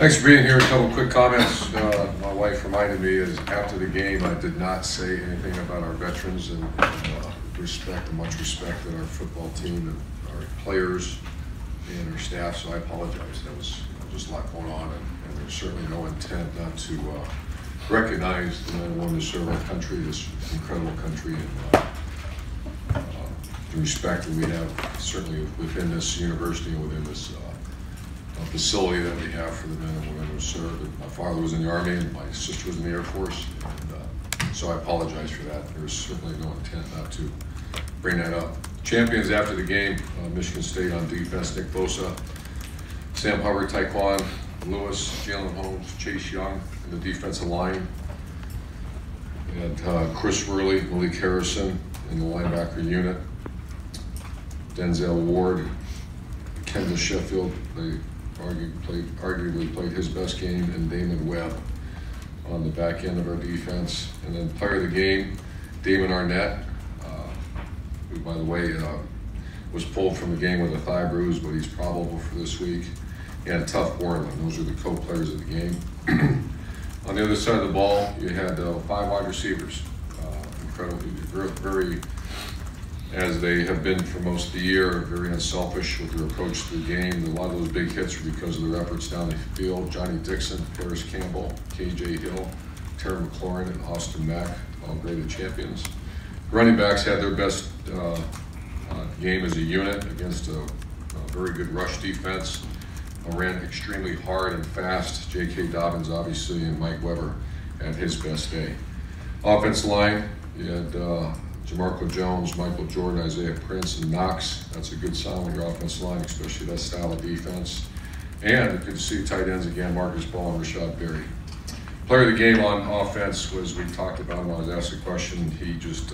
Thanks for being here. A couple quick comments. My wife reminded me is after the game I did not say anything about our veterans and much respect that our football team and our players and our staff, so I apologize. That was just a lot going on, and there's certainly no intent not to recognize the men and women who serve our country, this incredible country, and the respect that we have certainly within this university and within this facility that we have for the men and women who serve. And my father was in the Army and my sister was in the Air Force, and so I apologize for that. There's certainly no intent not to bring that up. Champions after the game, Michigan State on defense, Nick Bosa, Sam Hubbard, Taekwon Lewis, Jalen Holmes, Chase Young in the defensive line, and Chris Worley, Malik Harrison in the linebacker unit, Denzel Ward, Kendall Sheffield, they arguably played his best game, and Damon Webb on the back end of our defense. And then player of the game, Damon Arnett, who, by the way, was pulled from the game with a thigh bruise, but he's probable for this week. And Tough Borland. Those are the co-players of the game. On the other side of the ball, you had 5 wide receivers. Incredibly, very, as they have been for most of the year, very unselfish with their approach to the game. A lot of those big hits were because of their efforts down the field. Johnny Dixon, Paris Campbell, KJ Hill, Terry McLaurin, and Austin Mack, all graded champions. Running backs had their best game as a unit against a very good rush defense. Ran extremely hard and fast. J.K. Dobbins, obviously, and Mike Weber had his best day. Offensive line, you had Jamarco Jones, Michael Jordan, Isaiah Prince, and Knox. That's a good sign with your offensive line, especially that style of defense. And good to see tight ends again, Marcus Ball and Rashad Berry. Player of the game on offense was, we talked about when I was asked a question, he just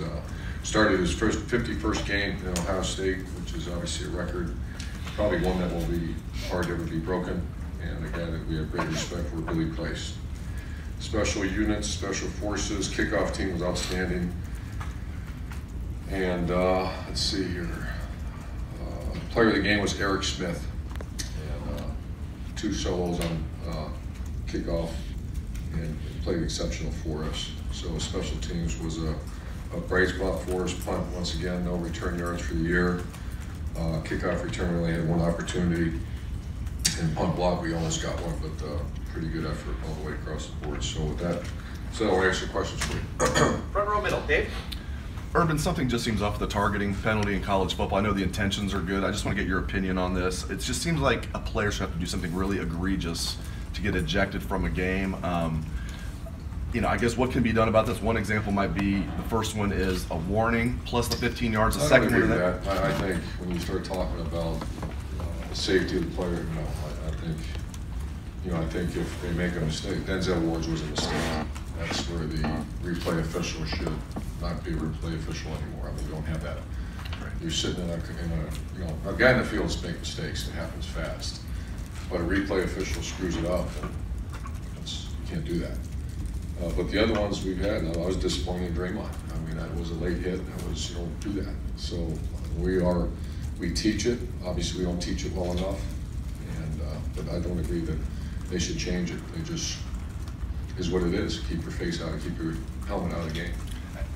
started his 51st game in Ohio State, which is obviously a record, probably one that will be hard to ever be broken, and a guy that we have great respect for, Billy Price. Special units, special forces, kickoff team was outstanding. And let's see here. Player of the game was Eric Smith, and 2 solos on kickoff, and played exceptional for us. So special teams was a bright spot for us. Punt, once again, no return yards for the year. Kickoff return, we only had 1 opportunity. And punt block, we almost got one, but pretty good effort all the way across the board. So with that, I'll answer questions for you. Front row middle, Dave. Urban, something just seems off the targeting penalty in college football. I know the intentions are good. I just want to get your opinion on this. It just seems like a player should have to do something really egregious to get ejected from a game. I guess what can be done about this? One example might be, the first one is a warning plus the 15 yards. The second one, that. I think when you start talking about the safety of the player, I think if they make a mistake, Denzel Ward's was a mistake. That's where the replay official should not be a replay official anymore. I mean, you don't have that. Right. You're sitting in a guy in the field makes mistakes. It happens fast, but a replay official screws it up, and you can't do that. But the other ones we've had, I was disappointed in Draymond. I mean, that was a late hit. That was, you don't do that. So we teach it. Obviously, we don't teach it well enough, and but I don't agree that they should change it. They just is what it is. Keep your face out and keep your helmet out of the game.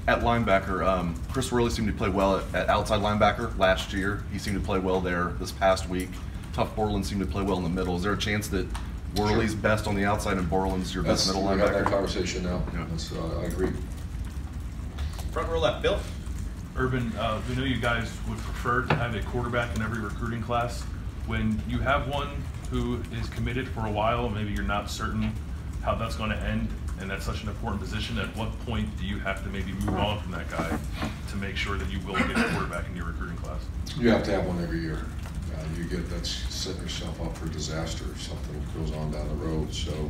At linebacker, Chris Worley seemed to play well at outside linebacker last year. He seemed to play well there this past week. Tough Borland seemed to play well in the middle. Is there a chance that Worley's best on the outside and Borland's your best middle linebacker? We have that conversation now. Yeah. I agree. Front row left, Bill. Urban, we know you guys would prefer to have a quarterback in every recruiting class. When you have one who is committed for a while, maybe you're not certain how that's going to end, and that's such an important position, at what point do you have to maybe move on from that guy to make sure that you will get a quarterback in your recruiting class? You have to have one every year. That's setting yourself up for disaster if something goes on down the road. So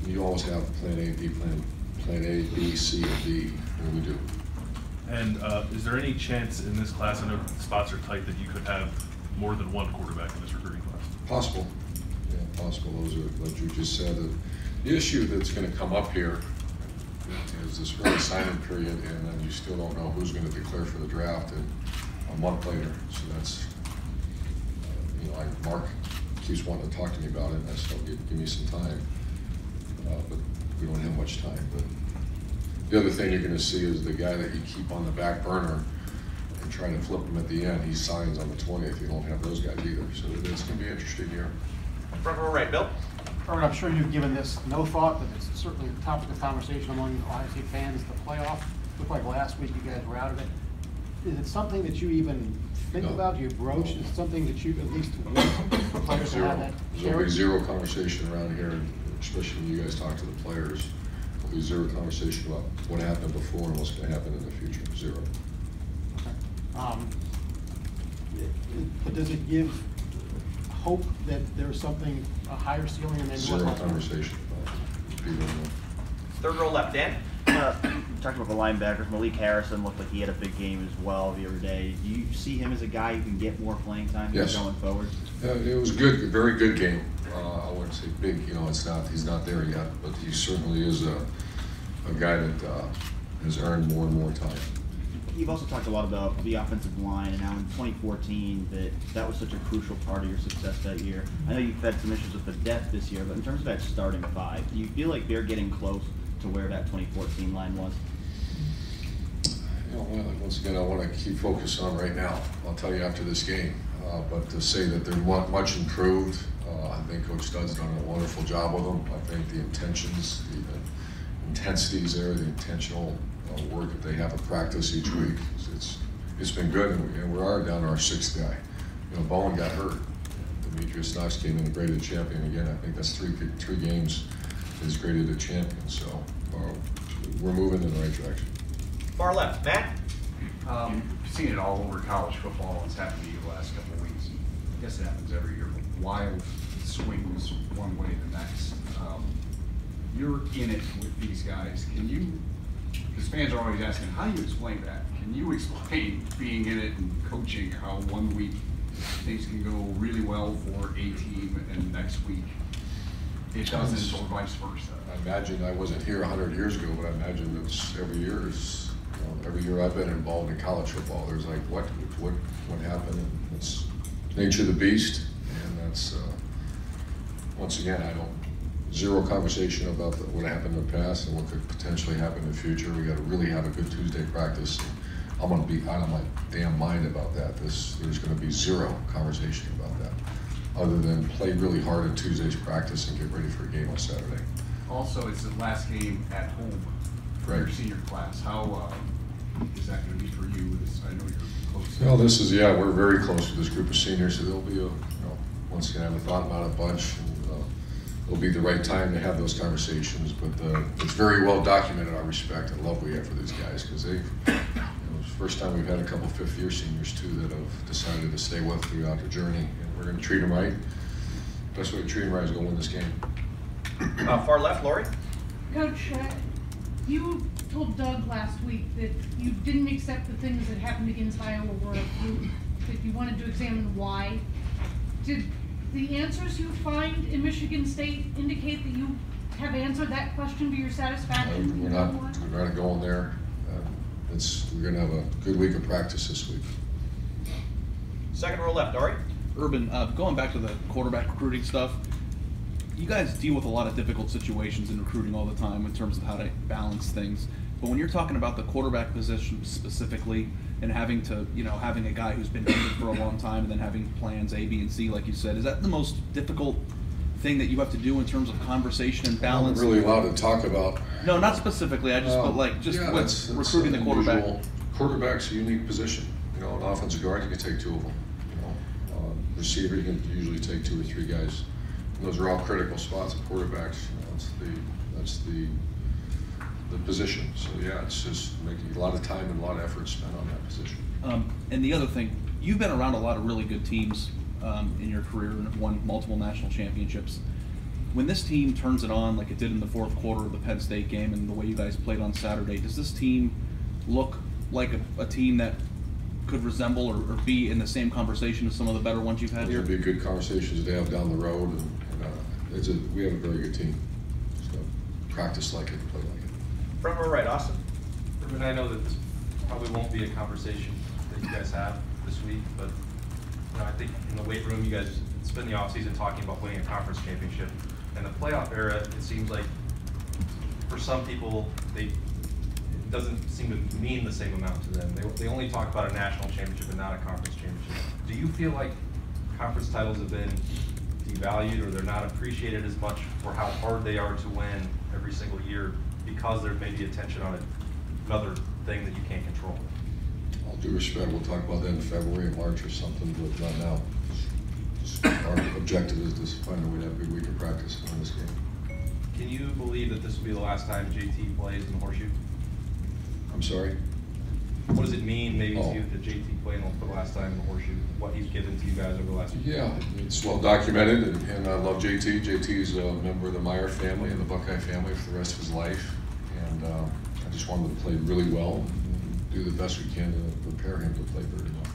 you always have plan A, B, plan A, B, C, and D, and we do. And is there any chance in this class, I know spots are tight, that you could have more than one quarterback in this recruiting class? Possible. Yeah, possible. Those are what you just said. The issue that's going to come up here is this early signing period, and then you still don't know who's going to declare for the draft a month later. So that's, like Mark keeps wanting to talk to me about it, and I said, "Oh, give me some time." But we don't have much time. But the other thing you're going to see is the guy that you keep on the back burner and trying to flip him at the end, he signs on the 20th. You don't have those guys either. So it's going to be an interesting year. Front row right, Bill. Urban, I'm sure you've given this no thought, but it's certainly a topic of conversation among Ohio State fans. The playoff looked like last week you guys were out of it. Is it something that you even think No. about? Do you broach? Is it something that you at least want the players to have that There'll be shared? zero conversation around here, especially when you guys talk to the players. There'll be zero conversation about what happened before and what's going to happen in the future. Zero. Okay. But does it give hope that there's something, a higher ceiling than maybe Zero was? conversation about it. People don't know. Third row left, Dan. Talking about the linebackers, Malik Harrison looked like he had a big game as well the other day. Do you see him as a guy who can get more playing time Yes. going forward? It was good, a very good game. I wouldn't say big, he's not there yet, but he certainly is a guy that has earned more and more time. You've also talked a lot about the offensive line, and now in 2014 that was such a crucial part of your success that year. I know you've had some issues with the depth this year, but in terms of that starting five, do you feel like they're getting close to where that 2014 line was? Well, once again, I want to keep focused on right now. I'll tell you after this game. But to say that they're much improved, I think Coach Studd's done a wonderful job with them. I think the intentions, the intensities there, the intentional work that they have at practice each week, it's been good. And we are down to our sixth guy. Bowen got hurt. Demetrius Knox came in and graded a champion again. I think that's three games is graded a champion. So we're moving in the right direction. Far left, Matt. You've seen it all over college football. It's happened to you the last couple of weeks. I guess it happens every year. Wild swings one way to the next. You're in it with these guys. Can you, because fans are always asking, how do you explain that? Can you explain being in it and coaching how 1 week things can go really well for a team and next week it doesn't, or vice versa? I imagine I wasn't here 100 years ago, but I imagine it's every year is, every year I've been involved in college football, there's like, what happened? And it's nature of the beast, and that's, once again, zero conversation about what happened in the past and what could potentially happen in the future. We got to really have a good Tuesday practice. I'm going to be out of my damn mind about that. There's going to be zero conversation about that, other than play really hard in Tuesday's practice and get ready for a game on Saturday. Also, it's the last game at home for your senior class. How is that going to be for you? I know you're close. Well, we're very close with this group of seniors, so there'll be once again, I haven't thought about it much. It'll be the right time to have those conversations, but it's very well documented our respect and love we have for these guys, because it's the first time we've had a couple fifth-year seniors too that have decided to stay with throughout the journey, and we're going to treat them right. Best way to treat them right is go win this game. Far left, Lori. Coach, you told Doug last week that you didn't accept the things that happened against Iowa were a fluke, that you wanted to examine why. Did the answers you find in Michigan State indicate that you have answered that question to your satisfaction? We're not going there. We're going to have a good week of practice this week. Second row left, Dory. Urban, going back to the quarterback recruiting stuff, you guys deal with a lot of difficult situations in recruiting all the time in terms of how to balance things. But when you're talking about the quarterback position specifically, and having to, having a guy who's been injured for a long time and then having plans A, B, and C, like you said, is that the most difficult thing that you have to do in terms of conversation and balance? I'm not really allowed to talk about. No, not specifically. I just, but with recruiting the quarterback. Unusual. Quarterback's a unique position. An offensive guard, you can take two of them. Receiver, you can usually take two or three guys. And those are all critical spots of quarterbacks. That's the position. So yeah, it's just making a lot of time and a lot of effort spent on that position. And the other thing, you've been around a lot of really good teams in your career and have won multiple national championships. When this team turns it on like it did in the fourth quarter of the Penn State game and the way you guys played on Saturday, does this team look like a team that could resemble or be in the same conversation as some of the better ones you've had here? There'll be good conversations to have down the road, and we have a very good team. So practice like it, play like it. Front row right, Austin. Urban, I know that this probably won't be a conversation that you guys have this week, but I think in the weight room you guys spend the offseason talking about winning a conference championship. And the playoff era, it seems like for some people, it doesn't seem to mean the same amount to them. They only talk about a national championship and not a conference championship. Do you feel like conference titles have been devalued, or they're not appreciated as much for how hard they are to win every single year because there may be attention on another thing that you can't control? All due respect, we'll talk about that in February and March or something, but not now. Our objective is to find a way to have a good week of practice on this game. Can you believe that this will be the last time JT plays in the Horseshoe? I'm sorry? What does it mean maybe to Oh. you that JT played for the last time in the Horseshoe? What he's given to you guys over the last few years? Yeah, it's well documented, and I love JT. JT's a member of the Meyer family and the Buckeye family for the rest of his life, and I just wanted to play really well and do the best we can to prepare him to play very well.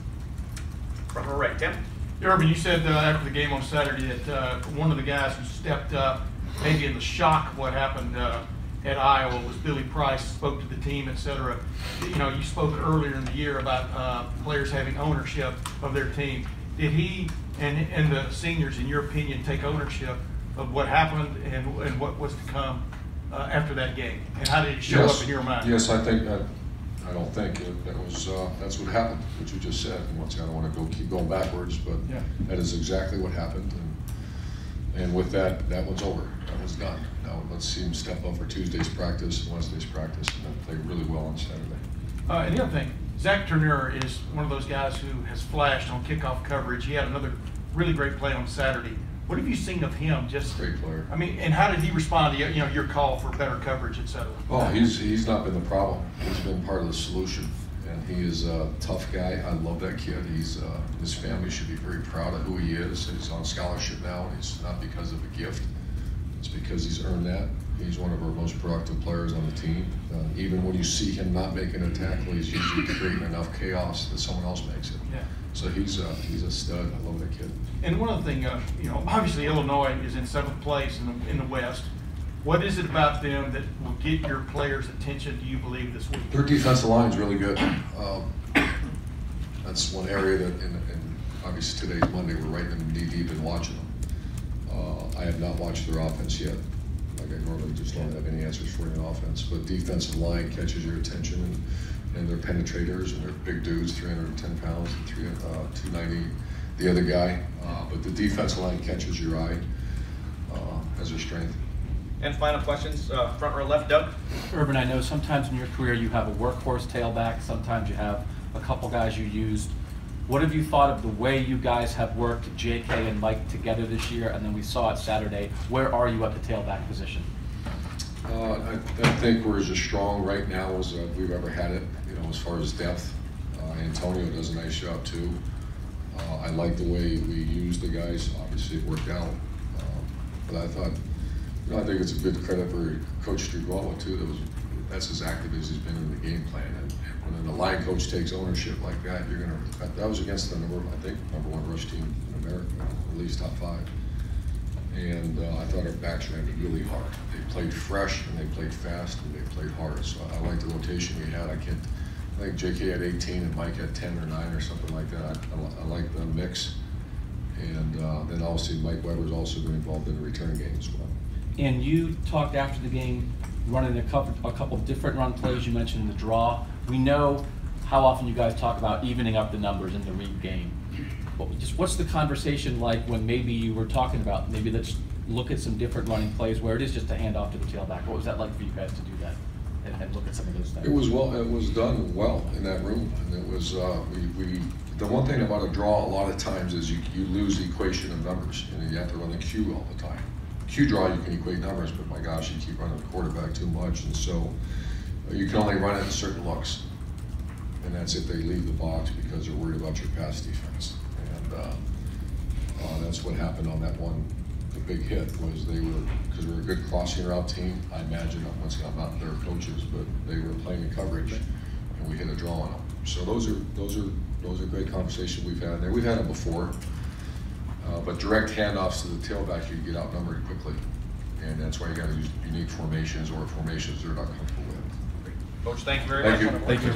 Front row right, Tim. Urban, you said after the game on Saturday that one of the guys who stepped up, maybe in the shock of what happened at Iowa, was Billy Price, spoke to the team, etc. You know, you spoke earlier in the year about players having ownership of their team. Did he and the seniors, in your opinion, take ownership of what happened and what was to come after that game? And how did it show up in your mind? Yes, I think that. I don't think that was that's what happened, what you just said. And once again, I don't want to keep going backwards, but yeah, that is exactly what happened. And with that, that one's over. That was done. Now let's see him step up for Tuesday's practice and Wednesday's practice, and then play really well on Saturday. And the other thing, Zach Turner is one of those guys who has flashed on kickoff coverage. He had another really great play on Saturday. What have you seen of him? Just Great player. I mean, and how did he respond to your call for better coverage, etc.? Oh, he's not been the problem. He's been part of the solution, and he is a tough guy. I love that kid. He's his family should be very proud of who he is. He's on scholarship now, and it's not because of a gift. It's because he's earned that. He's one of our most productive players on the team. Even when you see him not making a tackle, he's usually creating enough chaos that someone else makes it. Yeah. So he's a stud. I love that kid. And one other thing, you know, obviously Illinois is in 7th place in the West. What is it about them that will get your players' attention, do you believe, this week? Their defensive line is really good. That's one area that, and obviously today's Monday, we're right in knee deep in watching them. I have not watched their offense yet. Like I normally just don't have any answers for you in offense, but defensive line catches your attention, and they're penetrators, and they're big dudes, 310 pounds, and 290 the other guy. But the defensive line catches your eye as their strength. And final questions, front row left, Doug. Urban, I know sometimes in your career you have a workhorse tailback, sometimes you have a couple guys you used. What have you thought of the way you guys have worked JK and Mike together this year, and then we saw it Saturday? Where are you at the tailback position? I think we're as strong right now as we've ever had it, you know, as far as depth. Antonio does a nice job too. I like the way we use the guys. Obviously, it worked out. But I thought, you know, I think it's a good credit for Coach Strugwala too. That's as active as he's been in the game plan. And when the line coach takes ownership like that, that was against the number 1 rush team in America, at least top 5. And I thought our backs ran really hard. They played fresh and they played fast and they played hard. So I like the rotation we had. I think JK had 18 and Mike had 10 or 9 or something like that. I like the mix. And then obviously Mike Weber's also been involved in the return game as well. And you talked after the game, running a couple different run plays. You mentioned the draw. We know how often you guys talk about evening up the numbers in the Reed game. What's the conversation like when maybe you were talking about maybe let's look at some different running plays where it is just a handoff to the tailback? What was that like for you guys to do that and look at some of those things? It was done well in that room, and it was the one thing about a draw a lot of times is you lose the equation of numbers, and you have to run the Q all the time. Q draw you can equate numbers, but my gosh, you keep running the quarterback too much, and so you can only run it in certain looks, and that's if they leave the box because they're worried about your pass defense. And that's what happened on that one. The big hit was because we're a good crossing route team. I imagine, once again, I'm not their coaches, but they were playing in coverage, and we hit a draw on them. So those are great conversations we've had there. We've had them before, but direct handoffs to the tailback, you get outnumbered quickly, and that's why you got to use unique formations or formations they're not comfortable with. Coach, thank you very much. Thank you.